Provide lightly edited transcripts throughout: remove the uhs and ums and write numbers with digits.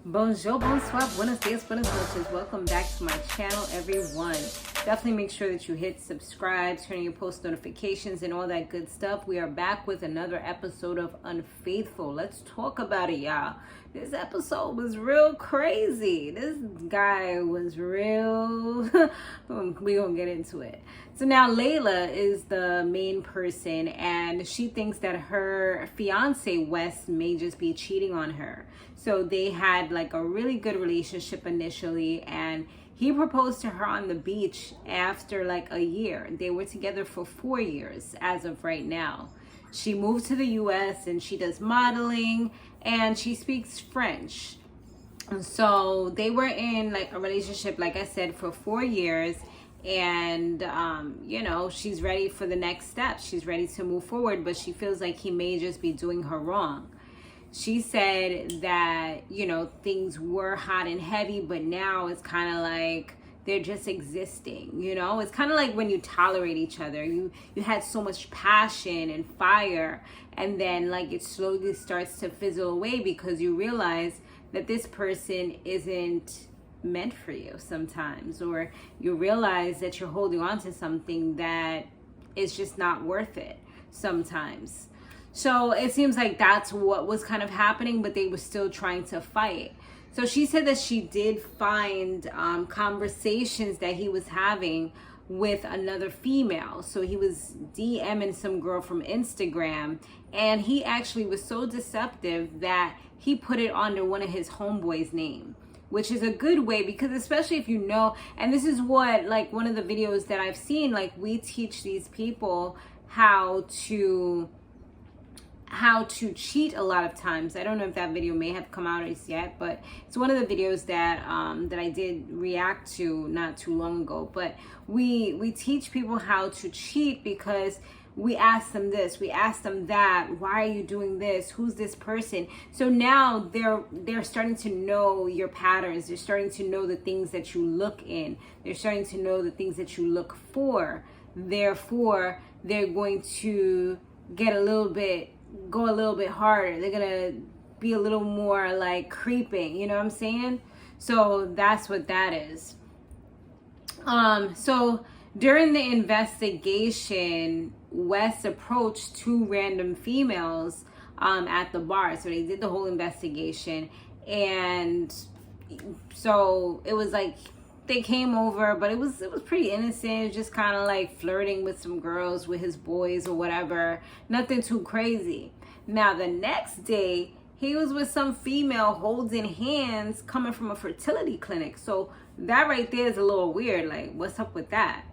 Bonjour, bonsoir, buenos dias, buenas noches. Welcome back to my channel, everyone. Definitely make sure that you hit subscribe, turn on your post notifications, and all that good stuff. We are back with another episode of Unfaithful. Let's talk about it, y'all. This episode was real crazy. This guy was real. We're gonna get into it. So now Laila is the main person, and she thinks that her fiance Wes may just be cheating on her. So they had like a really good relationship initially, and he proposed to her on the beach after like a year. They were together for 4 years as of right now. She moved to the US and she does modeling and she speaks French. So they were in like a relationship, like I said, for 4 years. And she's ready for the next step. She's ready to move forward, but she feels like he may just be doing her wrong. She said that, things were hot and heavy, but now it's kind of like they're just existing, It's kind of like when you tolerate each other. You had so much passion and fire, and then like it slowly starts to fizzle away because you realize that this person isn't meant for you sometimes, or you realize that you're holding on to something that is just not worth it sometimes. So it seems like that's what was kind of happening, but they were still trying to fight. So she said that she did find conversations that he was having with another female. So he was DMing some girl from Instagram, and he actually was so deceptive that he put it under one of his homeboys' name, which is a good way, because especially if and this is what, like, one of the videos that I've seen, like, we teach these people how to cheat a lot of times. I don't know if that video may have come out as yet, but it's one of the videos that I did react to not too long ago. But we teach people how to cheat because we ask them this, we ask them that, why are you doing this, who's this person? So now they're starting to know your patterns. They're starting to know the things that you look in. They're starting to know the things that you look for. Therefore, they're going to go a little bit harder. They're gonna be a little more like creeping, you know what I'm saying? So that's what that is. So during the investigation, Wes approached 2 random females at the bar. So they did the whole investigation, and so it was like they came over, but it was pretty innocent. It was just kind of like flirting with some girls with his boys or whatever. Nothing too crazy. Now the next day, he was with some female holding hands coming from a fertility clinic. So that right there is a little weird. Like, what's up with that?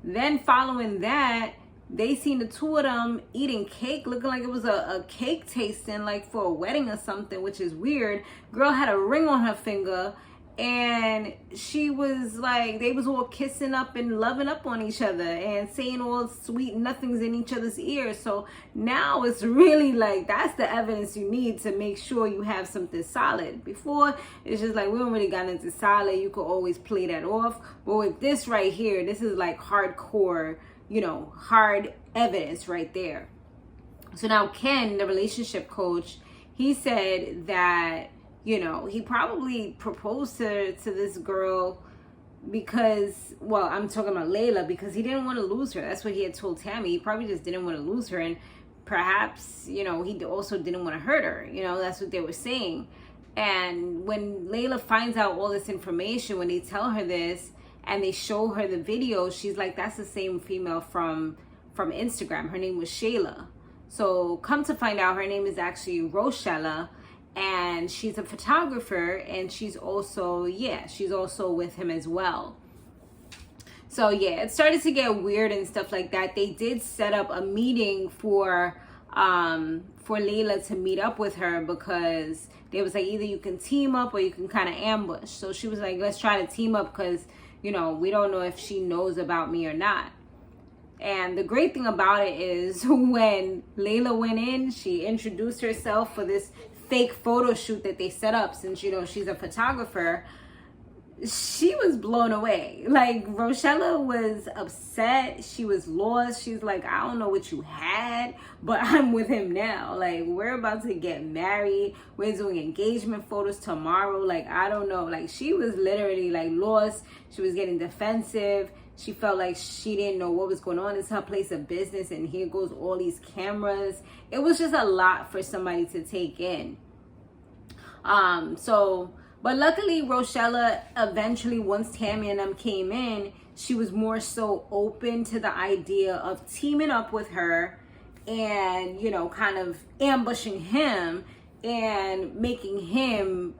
Then following that, they seen the 2 of them eating cake, looking like it was a cake tasting, like for a wedding or something, which is weird. Girl had a ring on her finger, and she was like, they was all kissing up and loving up on each other and saying all sweet nothings in each other's ears. So now it's really like, that's the evidence you need to make sure you have something solid. Before, it's just like, we don't really got into solid. You could always play that off. But with this right here, this is like hardcore, hard evidence right there. So now Ken, the relationship coach, he said that, he probably proposed to this girl because, well, I'm talking about Laila, because he didn't want to lose her. That's what he had told Tammy. He probably just didn't want to lose her. And perhaps, he also didn't want to hurt her. That's what they were saying. And when Laila finds out all this information, when they tell her this and they show her the video, she's like, that's the same female from Instagram. Her name was Shayla. So come to find out, her name is actually Rochella. And she's a photographer, and she's also with him as well. So yeah, it started to get weird and stuff like that. They did set up a meeting for Laila to meet up with her, because they was like, either you can team up or you can kind of ambush. So she was like, let's try to team up, because we don't know if she knows about me or not. And the great thing about it is, when Laila went in, she introduced herself for this fake photo shoot that they set up. Since she's a photographer, she was blown away. Like, Rochella was upset. She was lost. She's like, I don't know what you had, but I'm with him now. Like, we're about to get married. We're doing engagement photos tomorrow. Like, I don't know. Like, she was literally like lost. She was getting defensive. She felt like she didn't know what was going on. It's her place of business, and here goes all these cameras. It was just a lot for somebody to take in. But luckily, Rochella eventually, once Tammy and them came in, she was more so open to the idea of teaming up with her and, you know, kind of ambushing him and making him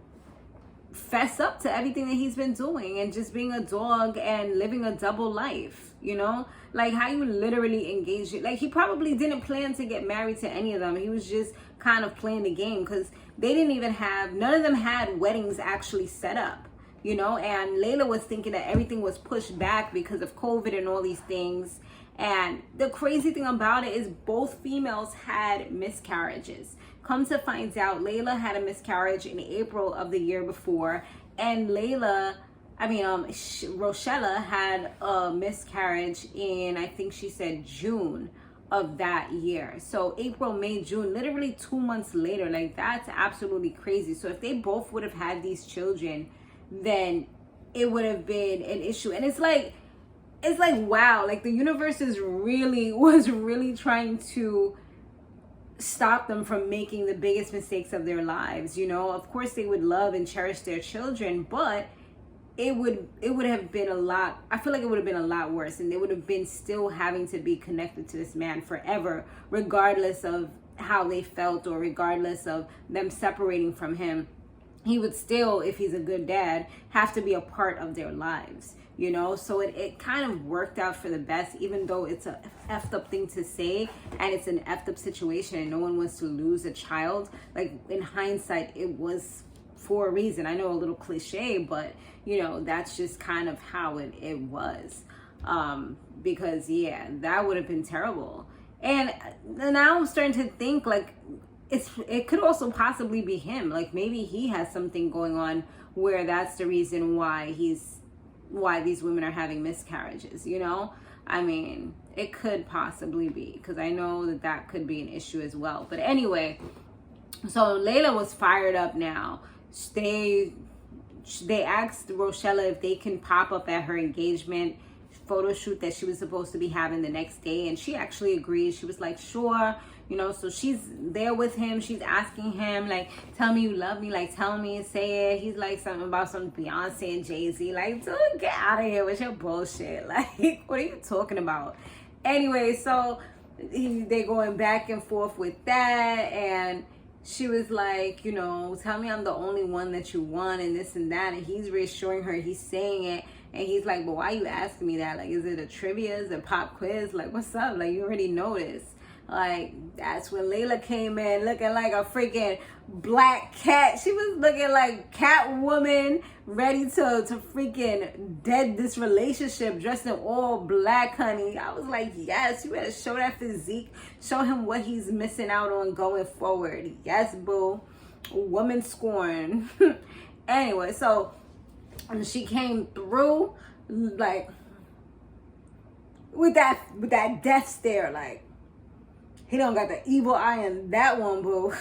fess up to everything that he's been doing and just being a dog and living a double life, you know? Like, how you literally engage it. Like, he probably didn't plan to get married to any of them. He was just kind of playing the game, because they didn't even have, none of them had weddings actually set up, you know? And Laila was thinking that everything was pushed back because of COVID and all these things. And the crazy thing about it is both females had miscarriages. Come to find out, Laila had a miscarriage in April of the year before, and Rochella had a miscarriage in, I think she said June of that year. So April, May, June, literally 2 months later. Like, that's absolutely crazy. So if they both would have had these children, then it would have been an issue. And it's like, wow, like the universe was really trying to stop them from making the biggest mistakes of their lives. You know, of course they would love and cherish their children, but it would have been a lot, I feel like it would have been a lot worse, and they would have been still having to be connected to this man forever, regardless of how they felt or regardless of them separating from him. He would still, if he's a good dad, have to be a part of their lives, you know? So it kind of worked out for the best, even though it's a effed up thing to say and it's an effed up situation and no one wants to lose a child. Like, in hindsight, it was for a reason. I know, a little cliche, but you know, that's just kind of how it was. Because yeah, that would have been terrible. And now I'm starting to think, like, it could also possibly be him. Like, maybe he has something going on where that's the reason why these women are having miscarriages, you know? I mean, it could possibly be, because I know that could be an issue as well. But anyway, so Laila was fired up now. They asked Rochella if they can pop up at her engagement photo shoot that she was supposed to be having the next day, and she actually agreed. She was like, sure, you know. So she's there with him. She's asking him, like, tell me you love me, like, tell me and say it. He's like something about some Beyonce and Jay-Z. Like, dude, get out of here with your bullshit. Like, what are you talking about? Anyway, so they going back and forth with that, and she was like, you know, tell me I'm the only one that you want and this and that. And he's reassuring her, he's saying it. And he's like, but why are you asking me that? Like, is it a trivia? Is it a pop quiz? Like, what's up? Like, you already know this. Like, that's when Laila came in looking like a freaking black cat. She was looking like Catwoman, ready to freaking dead this relationship, dressed in all black, honey. I was like, yes, you better show that physique. Show him what he's missing out on going forward. Yes, boo. Woman scorn. Anyway, so she came through, like, with that death stare, like, he don't got the evil eye in that one, boo.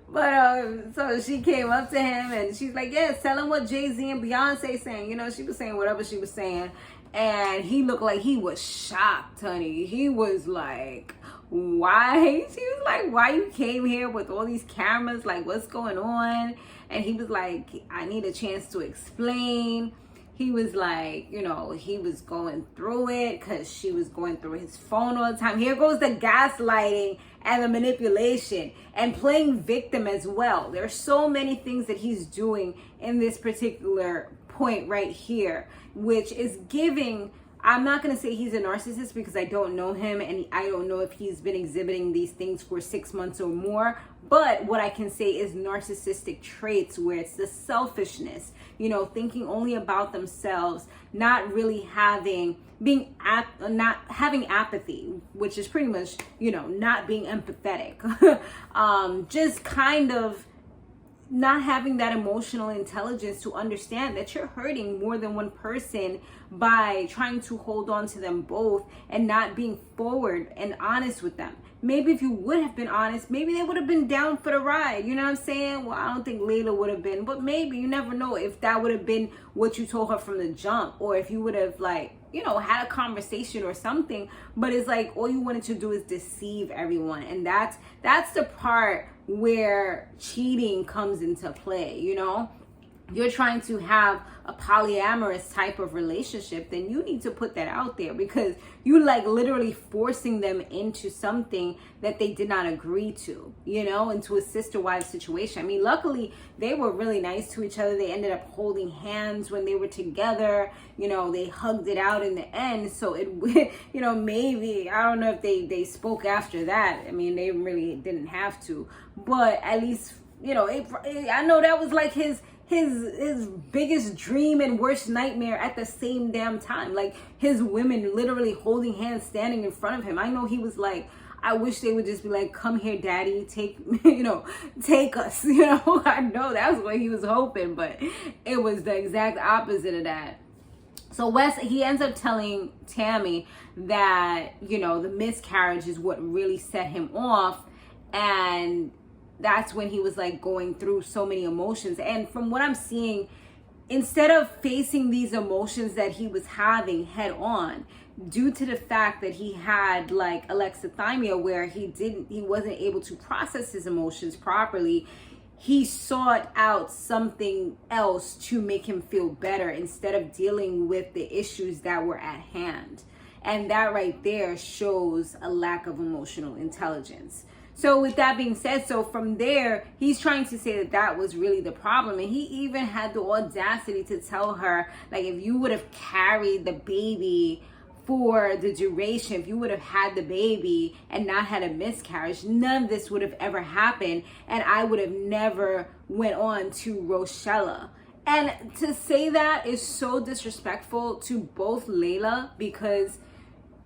But so she came up to him and she's like, yes, tell him what Jay-Z and Beyonce saying. You know, she was saying whatever she was saying. And he looked like he was shocked, honey. He was like, why? She was like, why you came here with all these cameras? Like, what's going on? And he was like, I need a chance to explain. He was like, you know, he was going through it because she was going through his phone all the time. Here goes the gaslighting and the manipulation and playing victim as well. There's so many things that he's doing in this particular point right here, which is giving, I'm not going to say he's a narcissist because I don't know him and I don't know if he's been exhibiting these things for 6 months or more. But what I can say is narcissistic traits where it's the selfishness, you know, thinking only about themselves, not really not having apathy, which is pretty much, you know, not being empathetic. Just kind of not having that emotional intelligence to understand that you're hurting more than one person by trying to hold on to them both and not being forward and honest with them. Maybe if you would have been honest, maybe they would have been down for the ride. You know what I'm saying? Well, I don't think Laila would have been, but maybe, you never know, if that would have been what you told her from the jump, or if you would have, like, you know, had a conversation or something. But it's like all you wanted to do is deceive everyone, and that's the part where cheating comes into play. You know, you're trying to have a polyamorous type of relationship, then you need to put that out there, because you like literally forcing them into something that they did not agree to, you know, into a sister wife situation. I mean, luckily they were really nice to each other. They ended up holding hands when they were together, you know, they hugged it out in the end. So it, you know, maybe, I don't know if they spoke after that. I mean, they really didn't have to, but at least, you know, I know that was like his biggest dream and worst nightmare at the same damn time. Like, his women literally holding hands, standing in front of him. I know he was like, I wish they would just be like, come here, daddy, take, you know, take us, you know. I know that was what he was hoping, but it was the exact opposite of that. So Wes, he ends up telling Tammy that, you know, the miscarriage is what really set him off, and that's when he was like going through so many emotions. And from what I'm seeing, instead of facing these emotions that he was having head on, due to the fact that he had like alexithymia, where he wasn't able to process his emotions properly, he sought out something else to make him feel better instead of dealing with the issues that were at hand. And that right there shows a lack of emotional intelligence. So with that being said, so from there, he's trying to say that that was really the problem. And he even had the audacity to tell her, like, if you would have carried the baby for the duration, if you would have had the baby and not had a miscarriage, none of this would have ever happened. And I would have never went on to Rochella. And to say that is so disrespectful to both Laila, because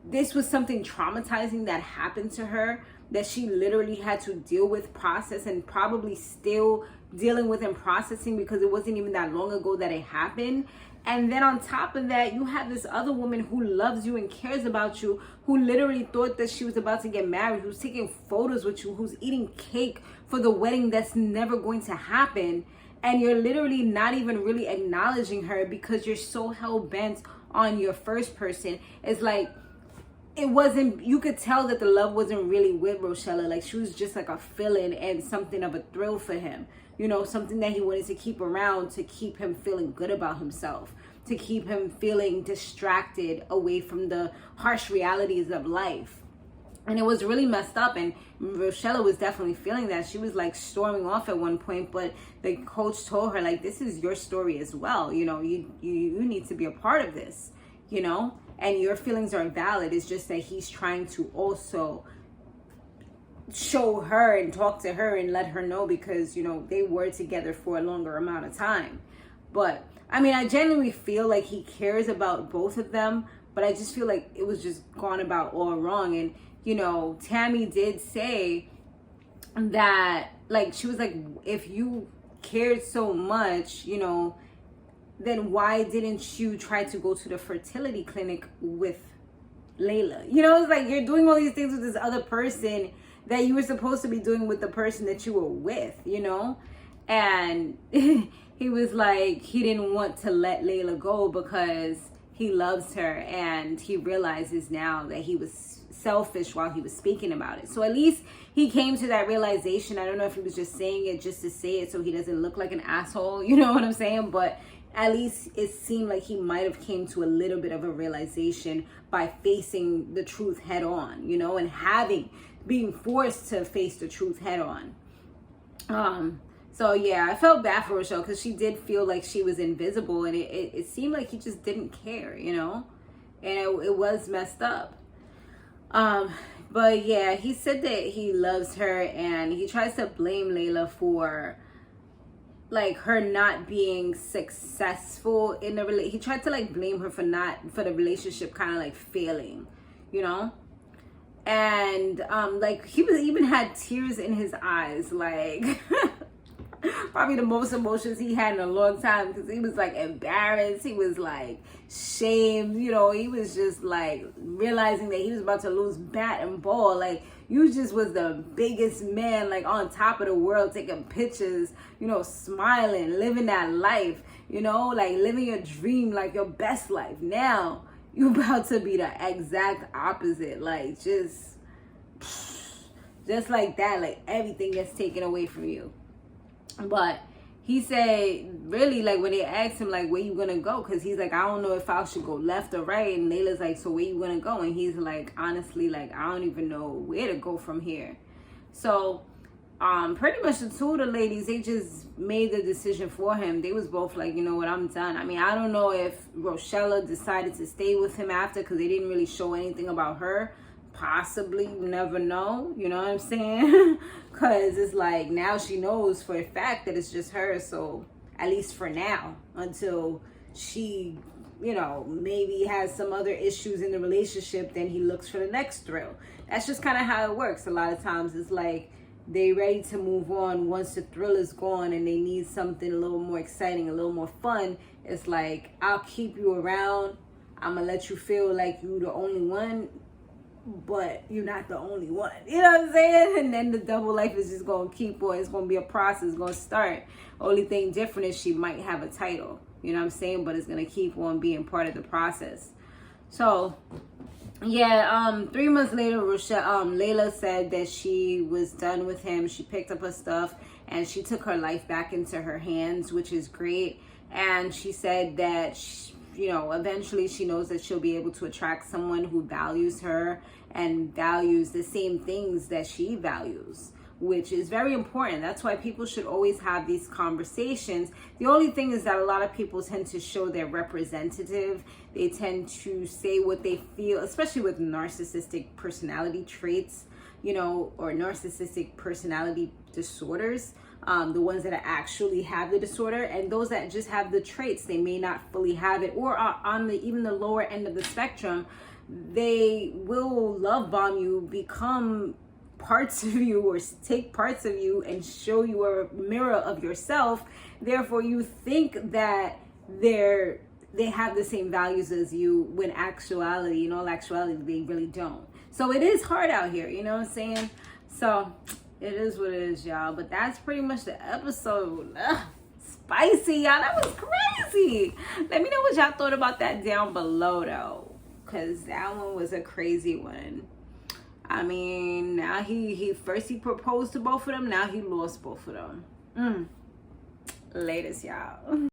this was something traumatizing that happened to her, that she literally had to deal with, process, and probably still dealing with and processing, because it wasn't even that long ago that it happened. And then on top of that, you have this other woman who loves you and cares about you, who literally thought that she was about to get married, who's taking photos with you, who's eating cake for the wedding that's never going to happen. And you're literally not even really acknowledging her because you're so hell-bent on your first person. It's like, it wasn't, you could tell that the love wasn't really with Rochella. Like, she was just like a fill-in and something of a thrill for him. You know, something that he wanted to keep around to keep him feeling good about himself, to keep him feeling distracted away from the harsh realities of life. And it was really messed up, and Rochella was definitely feeling that. She was like storming off at one point, but the coach told her, like, this is your story as well. You know, you need to be a part of this, you know? And your feelings are valid. It's just that he's trying to also show her and talk to her and let her know, because, you know, they were together for a longer amount of time. But I mean, I genuinely feel like he cares about both of them, but I just feel like it was just gone about all wrong. And, you know, Tammy did say that, like, she was like, if you cared so much, you know, then why didn't you try to go to the fertility clinic with Laila? You know, it's like, you're doing all these things with this other person that you were supposed to be doing with the person that you were with, you know? And he was like, he didn't want to let Laila go because he loves her, and he realizes now that he was selfish while he was speaking about it. So at least he came to that realization. I don't know if he was just saying it just to say it so he doesn't look like an asshole, you know what I'm saying? But at least it seemed like he might have came to a little bit of a realization by facing the truth head on, you know, and being forced to face the truth head on. So yeah, I felt bad for Rochelle, because she did feel like she was invisible, and it seemed like he just didn't care, you know, and it was messed up. But yeah, he said that he loves her, and he tries to blame Laila for, like, her not being successful in the relationship. He tried to, like, blame her for the relationship kind of like failing, you know. And like, he even had tears in his eyes, like Probably the most emotions he had in a long time, because he was like embarrassed. He was like shamed. You know, he was just like realizing that he was about to lose bat and ball. Like, you just was the biggest man, like on top of the world, taking pictures, you know, smiling, living that life, you know, like living your dream, like your best life. Now you about to be the exact opposite. Like, just like that, like everything gets taken away from you. But he said, really, like when they asked him, like, where you gonna go? Because he's like, I don't know if I should go left or right. And Laila's like, so where you gonna go? And he's like, honestly, like, I don't even know where to go from here. So pretty much the two of the ladies, they just made the decision for him. They was both like, you know what, I'm done. I mean, I don't know if Rochella decided to stay with him after, because they didn't really show anything about her. Possibly, you never know, you know what I'm saying? Because it's like, now she knows for a fact that it's just her. So at least for now, until she, you know, maybe has some other issues in the relationship, then he looks for the next thrill. That's just kind of how it works. A lot of times it's like they ready to move on once the thrill is gone, and they need something a little more exciting, a little more fun. It's like, I'll keep you around, I'm gonna let you feel like you're the only one, but you're not the only one. You know what I'm saying? And then the double life is just going to keep on. It's going to be a process. It's going to start. Only thing different is she might have a title. You know what I'm saying? But it's going to keep on being part of the process. So, yeah, 3 months later, Laila said that she was done with him. She picked up her stuff and she took her life back into her hands, which is great. And she said that you know, eventually she knows that she'll be able to attract someone who values her and values the same things that she values, which is very important. That's why people should always have these conversations. The only thing is that a lot of people tend to show their representative. They tend to say what they feel, especially with narcissistic personality traits, you know, or narcissistic personality disorders. The ones that actually have the disorder, and those that just have the traits, they may not fully have it, or are on even the lower end of the spectrum. They will love bomb you, become parts of you, or take parts of you and show you a mirror of yourself. Therefore, you think that they have the same values as you, when actuality, in all actuality, they really don't. So it is hard out here, you know what I'm saying? So it is what it is, y'all. But that's pretty much the episode. Spicy, y'all. That was crazy. Let me know what y'all thought about that down below, though, because that one was a crazy one. I mean, now he first proposed to both of them. Now he lost both of them. Latest, y'all.